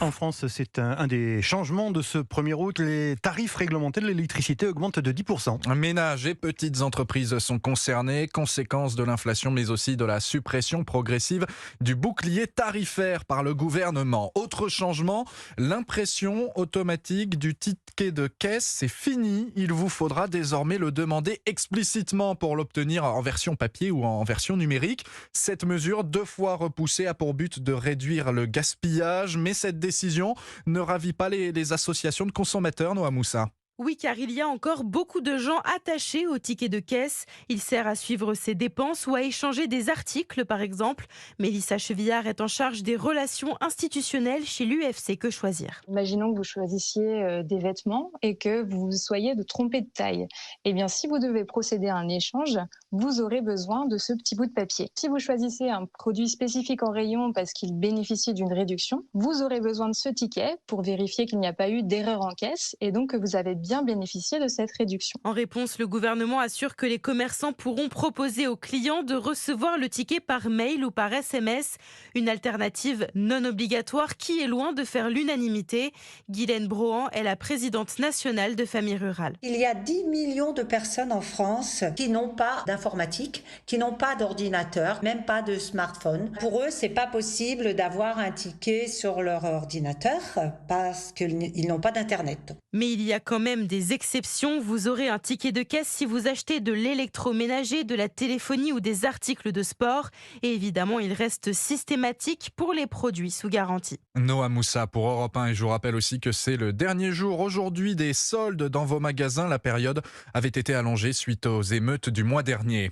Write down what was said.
En France, c'est un des changements de ce 1er août. Les tarifs réglementés de l'électricité augmentent de 10%. Ménages et petites entreprises sont concernés, conséquence de l'inflation mais aussi de la suppression progressive du bouclier tarifaire par le gouvernement. Autre changement, l'impression automatique du ticket de caisse, c'est fini. Il vous faudra désormais le demander explicitement pour l'obtenir en version papier ou en version numérique. Cette mesure, 2 fois repoussée, a pour but de réduire le gaspillage, mais cette décision ne ravit pas les associations de consommateurs, Noah Moussa. Oui, car il y a encore beaucoup de gens attachés au ticket de caisse. Il sert à suivre ses dépenses ou à échanger des articles, par exemple. Mélissa Chevillard est en charge des relations institutionnelles chez l'UFC Que Choisir. Imaginons que vous choisissiez des vêtements et que vous soyez trompé de taille. Eh bien, si vous devez procéder à un échange, vous aurez besoin de ce petit bout de papier. Si vous choisissez un produit spécifique en rayon parce qu'il bénéficie d'une réduction, vous aurez besoin de ce ticket pour vérifier qu'il n'y a pas eu d'erreur en caisse et donc que vous avez bien bénéficié de cette réduction. En réponse, le gouvernement assure que les commerçants pourront proposer aux clients de recevoir le ticket par mail ou par SMS, une alternative non obligatoire qui est loin de faire l'unanimité. Guylaine Brohan est la présidente nationale de Familles Rurales. Il y a 10 millions de personnes en France qui n'ont pas d'informatique, qui n'ont pas d'ordinateur, même pas de smartphone. Pour eux, c'est pas possible d'avoir un ticket sur leur ordinateur parce qu'ils n'ont pas d'internet. Mais il y a quand même des exceptions. Vous aurez un ticket de caisse si vous achetez de l'électroménager, de la téléphonie ou des articles de sport. Et évidemment, il reste systématique pour les produits sous garantie. Noah Moussa pour Europe 1, et je vous rappelle aussi que c'est le dernier jour aujourd'hui des soldes dans vos magasins. La période avait été allongée suite aux émeutes du mois dernier.